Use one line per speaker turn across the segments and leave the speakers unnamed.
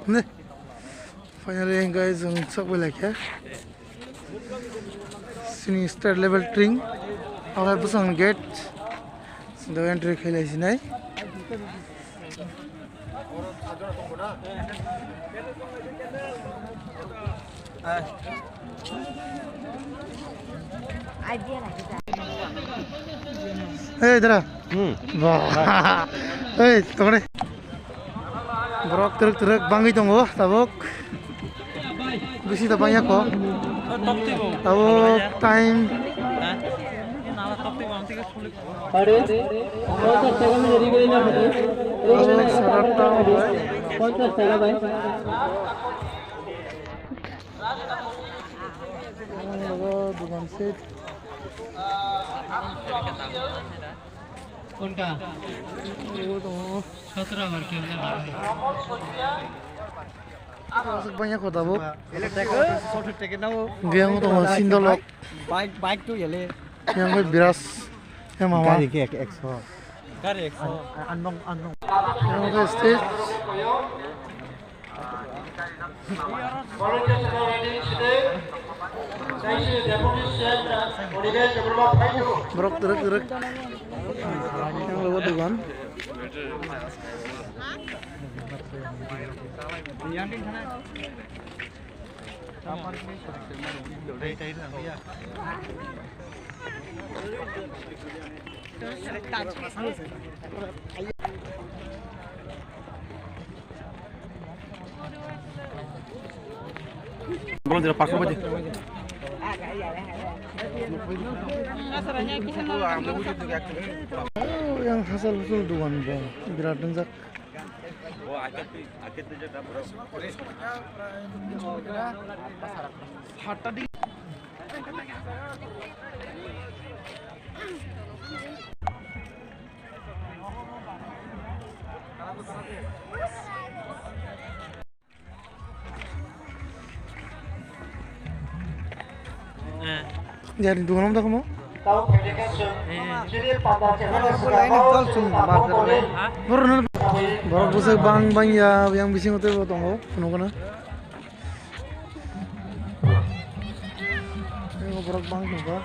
네. Finally guys, ang sakwe lagi. Sini start level Tring. Awal pusang gate. Sudah entry khelai sinai. Hey, Dara. Wah. Hey, tunggu deh. Borok teruk bangi tunggu, tabuk. Bisi tak banyak kok. Tabuk time. दुकान से उनका वो तो 17 बार के banyak kota bu. Yang itu sindolok.
Baik tuh ya le.
Yang itu beras. Yang mama.
Kari ke expo. Kari expo. Anong.
Yang itu stage. Brok teruk. Yang lewat dugaan.
Belum tidak pakai aja.
Yang hasil dugaan bang, berat dengjak. Jadi dugaan apa kamu? Borok busuk bang ya yang bising itu tunggu, penuh. Ini borok bang juga.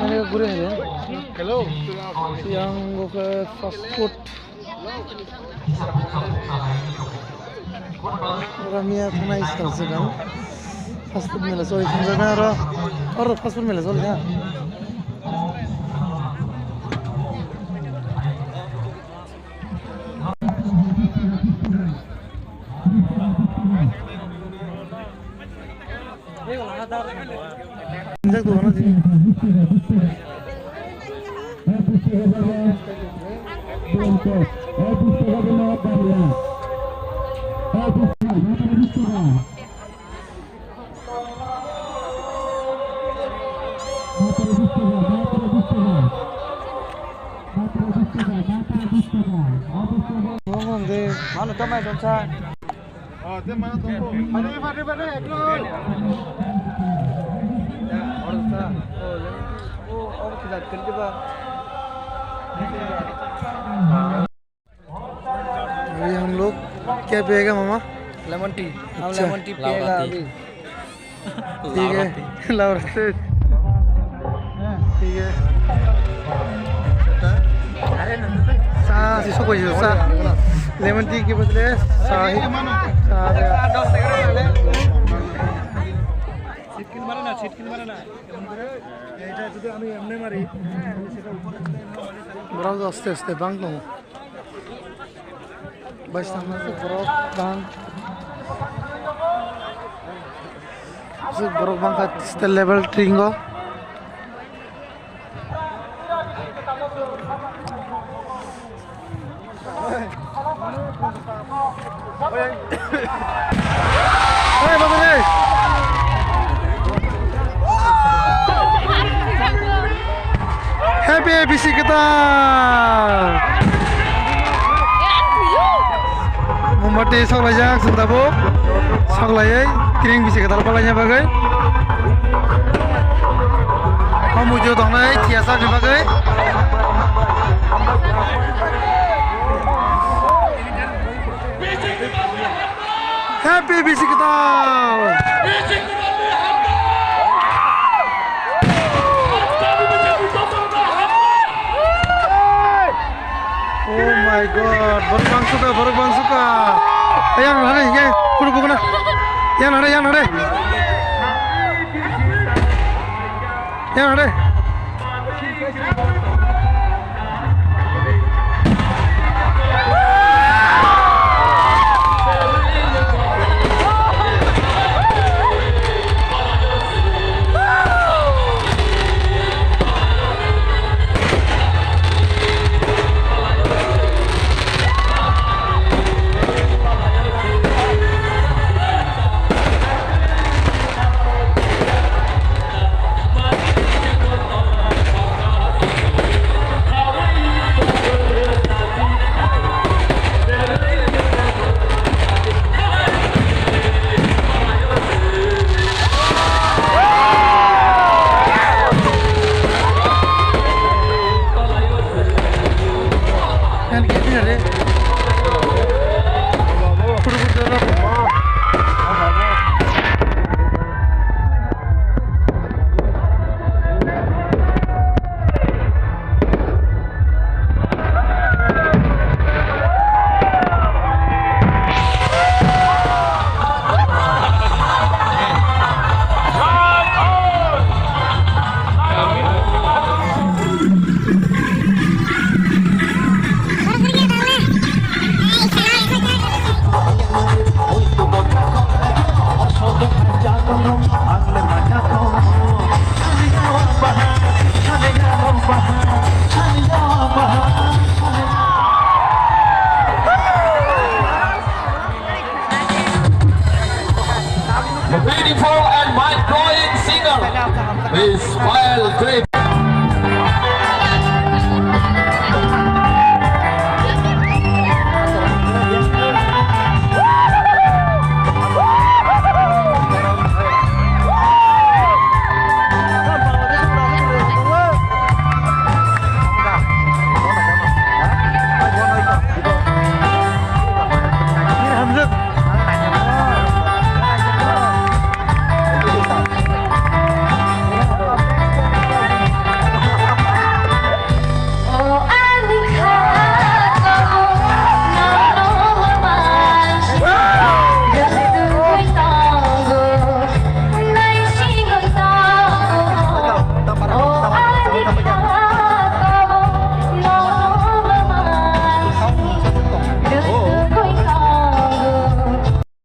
Ini gurih ya. Hello. Yang ke fast food. Ramia kena iskal sekarang. Fast food मिला सोई समझा और fast food मिला सोई क्या इंजक तो होना चाहिए
Mana tu mai donsa?
Dia mana tunggu? Ada, ekor.
और सा वो और खिला कर के बा
अभी हम लोग क्या पिएगा मामा?
लेमन टी हम लेमन टी पिएगा अभी
ठीक है लाओ ठीक है सा सिसो को सा लेमन टी के बदले सा ही छिटकिन मारे ना এটা যদি আমি এমনি মারি সেটা উপরে বরফ আস্তে বাং দङ বাস সামনে বরফ বাং বরফ বাং का स्टेल लेवल ट्रिंगो Hey, bapak. Happy bisi kita. Memati saklajak sentabo. Saklayai kering bisi kita palanya bagai. Kamu jo dongnai tiasa ni bagai. Happy bisi kwtal. Oh my god, baru bang suka. Yang ada, ya, kudu na. Yang ada. Yang ada.
The beautiful and mind-blowing singer, Miss Kwtal Tring.